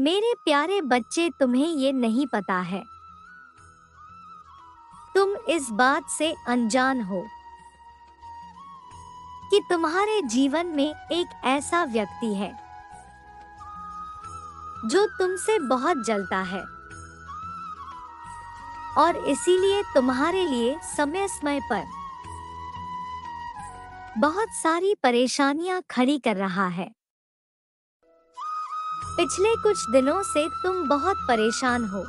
मेरे प्यारे बच्चे, तुम्हें ये नहीं पता है। तुम इस बात से अनजान हो कि तुम्हारे जीवन में एक ऐसा व्यक्ति है जो तुमसे बहुत जलता है और इसीलिए तुम्हारे लिए समय समय पर बहुत सारी परेशानियां खड़ी कर रहा है। पिछले कुछ दिनों से तुम बहुत परेशान हो।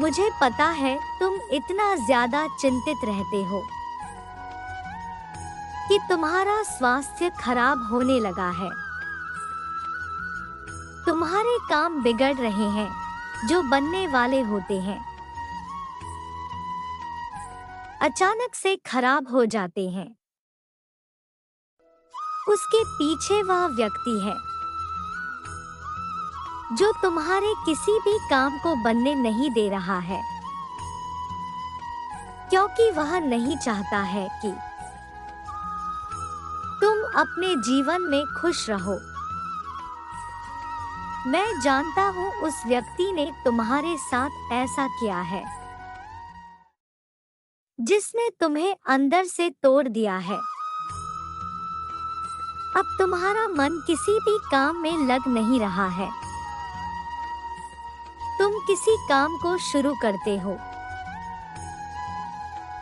मुझे पता है तुम इतना ज्यादा चिंतित रहते हो कि तुम्हारा स्वास्थ्य खराब होने लगा है। तुम्हारे काम बिगड़ रहे हैं जो बनने वाले होते हैं, अचानक से खराब हो जाते हैं। उसके पीछे वह व्यक्ति है जो तुम्हारे किसी भी काम को बनने नहीं दे रहा है, क्योंकि वह नहीं चाहता है कि तुम अपने जीवन में खुश रहो। मैं जानता हूँ उस व्यक्ति ने तुम्हारे साथ ऐसा किया है जिसने तुम्हें अंदर से तोड़ दिया है। अब तुम्हारा मन किसी भी काम में लग नहीं रहा है। तुम किसी काम को शुरू करते हो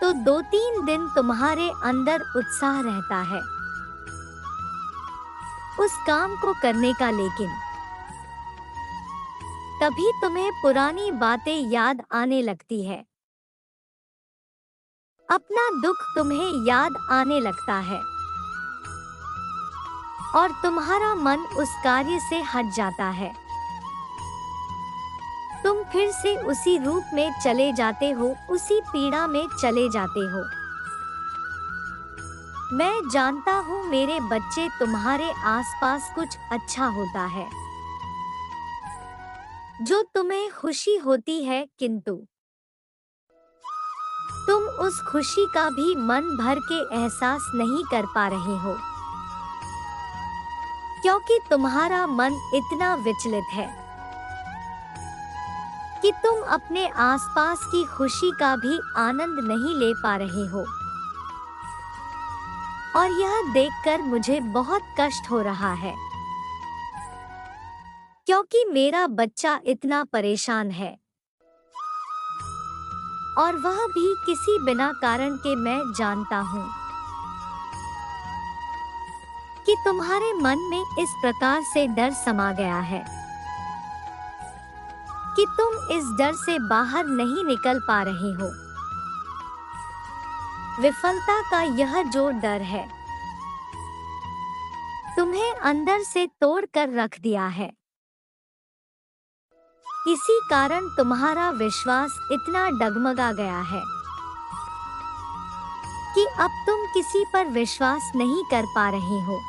तो 2-3 दिन तुम्हारे अंदर उत्साह रहता है उस काम को करने का, लेकिन तभी तुम्हें पुरानी बातें याद आने लगती है। अपना दुख तुम्हें याद आने लगता है और तुम्हारा मन उस कार्य से हट जाता है। तुम फिर से उसी रूप में चले जाते हो, उसी पीड़ा में चले जाते हो। मैं जानता हूँ मेरे बच्चे, तुम्हारे आसपास कुछ अच्छा होता है जो तुम्हें खुशी होती है, किंतु तुम उस खुशी का भी मन भर के एहसास नहीं कर पा रहे हो, क्योंकि तुम्हारा मन इतना विचलित है कि तुम अपने आसपास की खुशी का भी आनंद नहीं ले पा रहे हो। और यह देखकर मुझे बहुत कष्ट हो रहा है, क्योंकि मेरा बच्चा इतना परेशान है और वह भी किसी बिना कारण के। मैं जानता हूँ कि तुम्हारे मन में इस प्रकार से डर समा गया है कि तुम इस डर से बाहर नहीं निकल पा रहे हो। विफलता का यह जो डर है तुम्हें अंदर से तोड़ कर रख दिया है। इसी कारण तुम्हारा विश्वास इतना डगमगा गया है कि अब तुम किसी पर विश्वास नहीं कर पा रहे हो।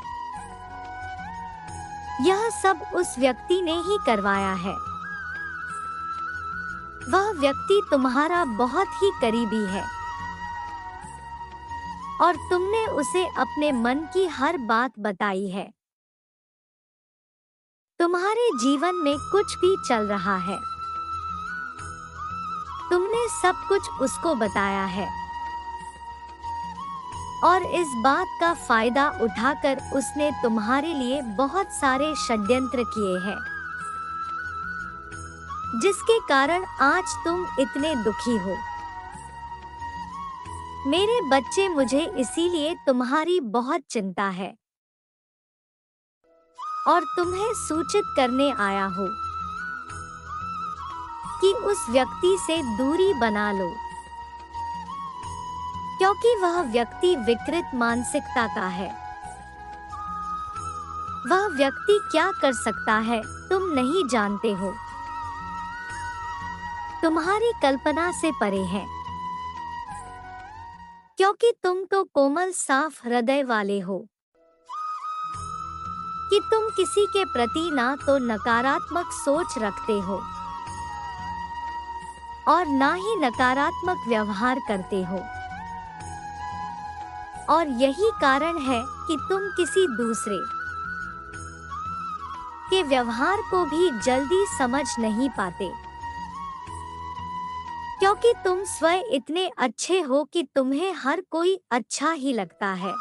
यह सब उस व्यक्ति ने ही करवाया है। वह व्यक्ति तुम्हारा बहुत ही करीबी है और तुमने उसे अपने मन की हर बात बताई है। तुम्हारे जीवन में कुछ भी चल रहा है, तुमने सब कुछ उसको बताया है और इस बात का फायदा उठाकर उसने तुम्हारे लिए बहुत सारे षड्यंत्र किए हैं, जिसके कारण आज तुम इतने दुखी हो। मेरे बच्चे, मुझे इसीलिए तुम्हारी बहुत चिंता है और तुम्हें सूचित करने आया हूँ कि उस व्यक्ति से दूरी बना लो, क्योंकि वह व्यक्ति विकृत मानसिकता का है। वह व्यक्ति क्या कर सकता है तुम नहीं जानते हो, तुम्हारी कल्पना से परे है, क्योंकि तुम तो कोमल साफ हृदय वाले हो कि तुम किसी के प्रति ना तो नकारात्मक सोच रखते हो और ना ही नकारात्मक व्यवहार करते हो। और यही कारण है कि तुम किसी दूसरे के व्यवहार को भी जल्दी समझ नहीं पाते, क्योंकि तुम स्वयं इतने अच्छे हो कि तुम्हें हर कोई अच्छा ही लगता है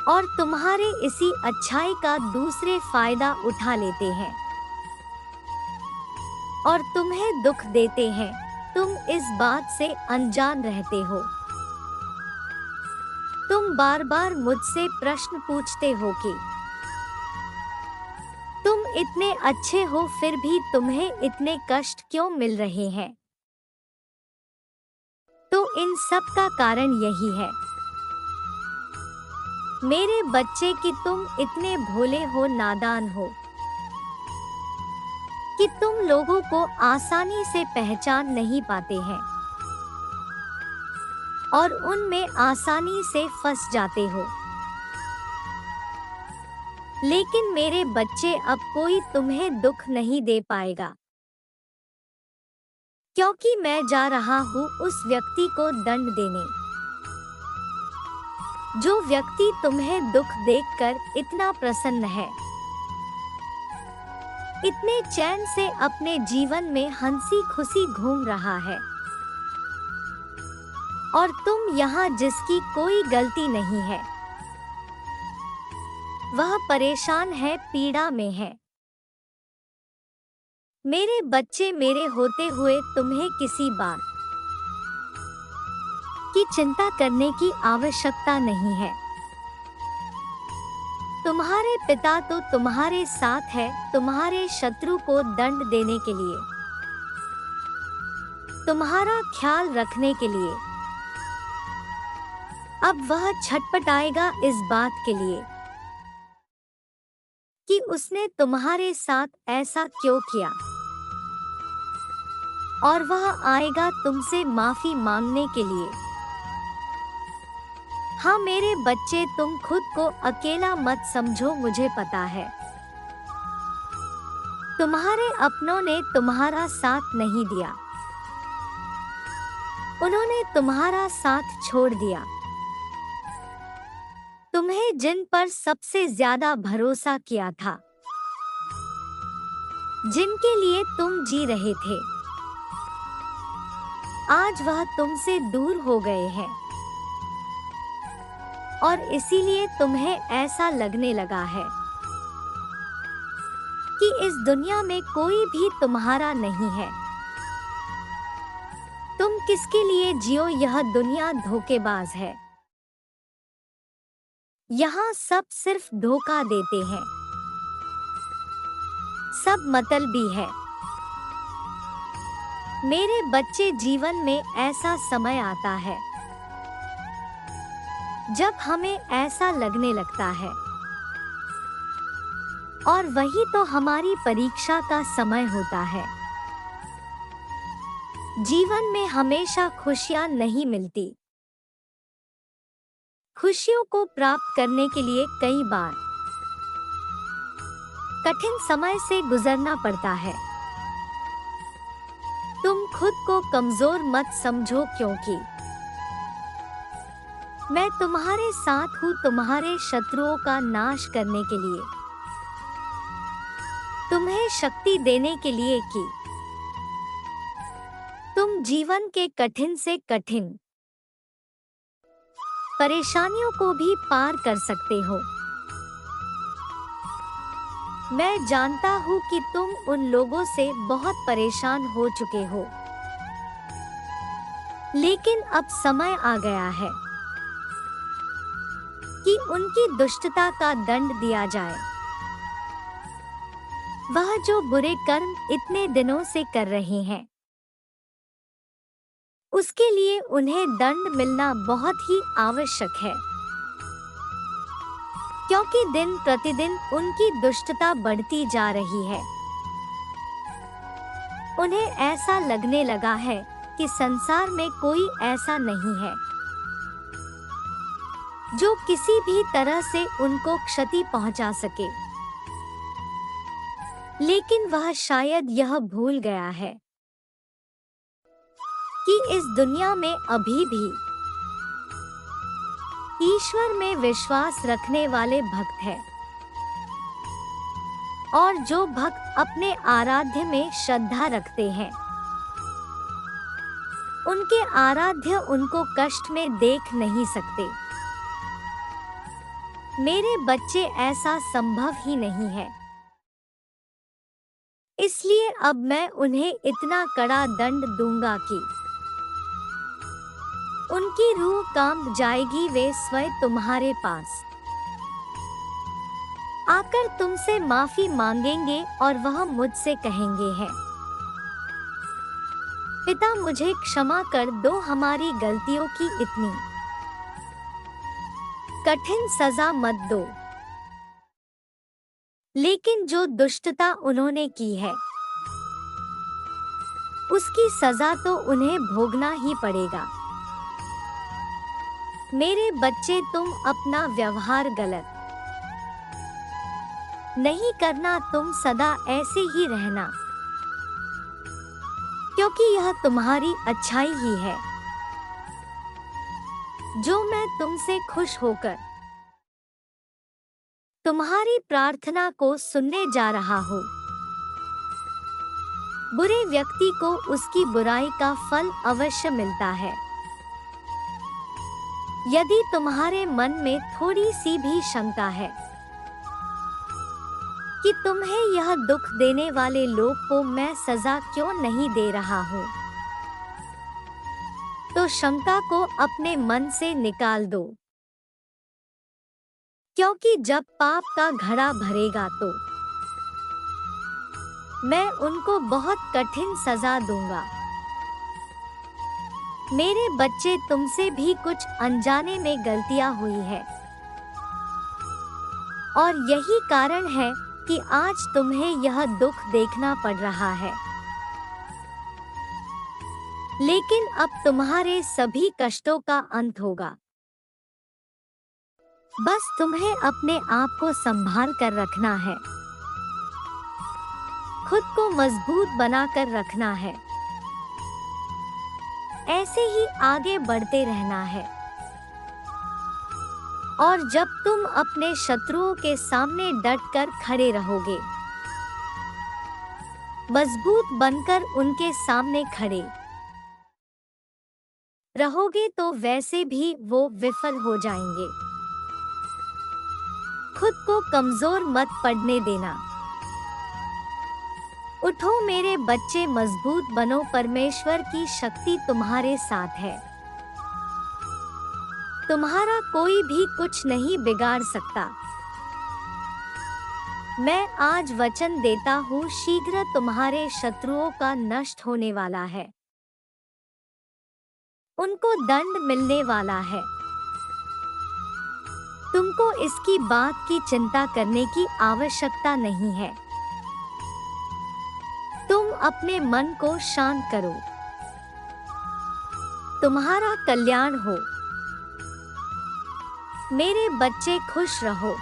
और तुम्हारे इसी अच्छाई का दूसरे फायदा उठा लेते हैं और तुम्हें दुख देते हैं। तुम इस बात से अनजान रहते हो। तुम बार बार मुझसे प्रश्न पूछते हो कि तुम इतने अच्छे हो फिर भी तुम्हें इतने कष्ट क्यों मिल रहे हैं। तो इन सब का कारण यही है मेरे बच्चे कि तुम इतने भोले हो, नादान हो कि तुम लोगों को आसानी से पहचान नहीं पाते हैं और उनमें आसानी से फंस जाते हो। लेकिन मेरे बच्चे, अब कोई तुम्हें दुख नहीं दे पाएगा, क्योंकि मैं जा रहा हूँ उस व्यक्ति को दंड देने जो व्यक्ति तुम्हें दुख देखकर इतना प्रसन्न है, इतने चैन से अपने जीवन में हंसी खुशी घूम रहा है, और तुम यहाँ जिसकी कोई गलती नहीं है, वह परेशान है, पीड़ा में है। मेरे बच्चे, मेरे होते हुए तुम्हें किसी बात की चिंता करने की आवश्यकता नहीं है। तुम्हारे पिता तो तुम्हारे साथ है, तुम्हारे शत्रु को दंड देने के लिए, तुम्हारा ख्याल रखने के लिए। अब वह छटपटाएगा इस बात के लिए कि उसने तुम्हारे साथ ऐसा क्यों किया, और वह आएगा तुमसे माफी मांगने के लिए। हाँ मेरे बच्चे, तुम खुद को अकेला मत समझो, मुझे पता है तुम्हारे अपनों ने तुम्हारा साथ नहीं दिया, उन्होंने तुम्हारा साथ छोड़ दिया। तुम्हें जिन पर सबसे ज्यादा भरोसा किया था, जिनके लिए तुम जी रहे थे, आज वह तुमसे दूर हो गए हैं और इसीलिए तुम्हें ऐसा लगने लगा है कि इस दुनिया में कोई भी तुम्हारा नहीं है। तुम किसके लिए जियो, यह दुनिया धोखेबाज है। यहाँ सब सिर्फ धोखा देते हैं, सब मतलबी है। मेरे बच्चे, जीवन में ऐसा समय आता है जब हमें ऐसा लगने लगता है, और वही तो हमारी परीक्षा का समय होता है। जीवन में हमेशा खुशियां नहीं मिलती। खुशियों को प्राप्त करने के लिए कई बार कठिन समय से गुजरना पड़ता है। तुम खुद को कमजोर मत समझो, क्योंकि मैं तुम्हारे साथ हूँ, तुम्हारे शत्रुओं का नाश करने के लिए, तुम्हें शक्ति देने के लिए कि तुम जीवन के कठिन से कठिन परेशानियों को भी पार कर सकते हो। मैं जानता हूँ कि तुम उन लोगों से बहुत परेशान हो चुके हो, लेकिन अब समय आ गया है कि उनकी दुष्टता का दंड दिया जाए। वह जो बुरे कर्म इतने दिनों से कर रहे हैं, उसके लिए उन्हें दंड मिलना बहुत ही आवश्यक है, क्योंकि दिन प्रतिदिन उनकी दुष्टता बढ़ती जा रही है। उन्हें ऐसा लगने लगा है कि संसार में कोई ऐसा नहीं है जो किसी भी तरह से उनको क्षति पहुंचा सके। लेकिन वह शायद यह भूल गया है कि इस दुनिया में अभी भी ईश्वर में विश्वास रखने वाले भक्त हैं। और जो भक्त अपने आराध्य में श्रद्धा रखते हैं, उनके आराध्य उनको कष्ट में देख नहीं सकते। मेरे बच्चे, ऐसा संभव ही नहीं है। इसलिए अब मैं उन्हें इतना कड़ा दंड दूंगा कि उनकी रूह कांप जाएगी। वे स्वयं तुम्हारे पास आकर तुमसे माफी मांगेंगे और वह मुझसे कहेंगे हैं, पिता मुझे क्षमा कर दो, हमारी गलतियों की इतनी कठिन सजा मत दो। लेकिन जो दुष्टता उन्होंने की है, उसकी सजा तो उन्हें भोगना ही पड़ेगा। मेरे बच्चे, तुम अपना व्यवहार गलत नहीं करना, तुम सदा ऐसे ही रहना, क्योंकि यह तुम्हारी अच्छाई ही है जो मैं तुमसे खुश होकर तुम्हारी प्रार्थना को सुनने जा रहा हूँ। बुरे व्यक्ति को उसकी बुराई का फल अवश्य मिलता है। यदि तुम्हारे मन में थोड़ी सी भी शंका है कि तुम्हें यह दुख देने वाले लोग को मैं सजा क्यों नहीं दे रहा हूँ, तो शंका को अपने मन से निकाल दो, क्योंकि जब पाप का घड़ा भरेगा तो मैं उनको बहुत कठिन सजा दूंगा। मेरे बच्चे, तुमसे भी कुछ अनजाने में गलतियां हुई है और यही कारण है कि आज तुम्हें यह दुख देखना पड़ रहा है। लेकिन अब तुम्हारे सभी कष्टों का अंत होगा। बस तुम्हें अपने आप को संभाल कर रखना है, खुद को मजबूत बनाकर रखना है, ऐसे ही आगे बढ़ते रहना है। और जब तुम अपने शत्रुओं के सामने डटकर खड़े रहोगे, मजबूत बनकर उनके सामने खड़े रहोगे, तो वैसे भी वो विफल हो जाएंगे। खुद को कमजोर मत पड़ने देना। उठो मेरे बच्चे, मजबूत बनो, परमेश्वर की शक्ति तुम्हारे साथ है। तुम्हारा कोई भी कुछ नहीं बिगाड़ सकता। मैं आज वचन देता हूँ, शीघ्र तुम्हारे शत्रुओं का नष्ट होने वाला है, उनको दंड मिलने वाला है। तुमको इसकी बात की चिंता करने की आवश्यकता नहीं है। तुम अपने मन को शांत करो, तुम्हारा कल्याण हो। मेरे बच्चे, खुश रहो।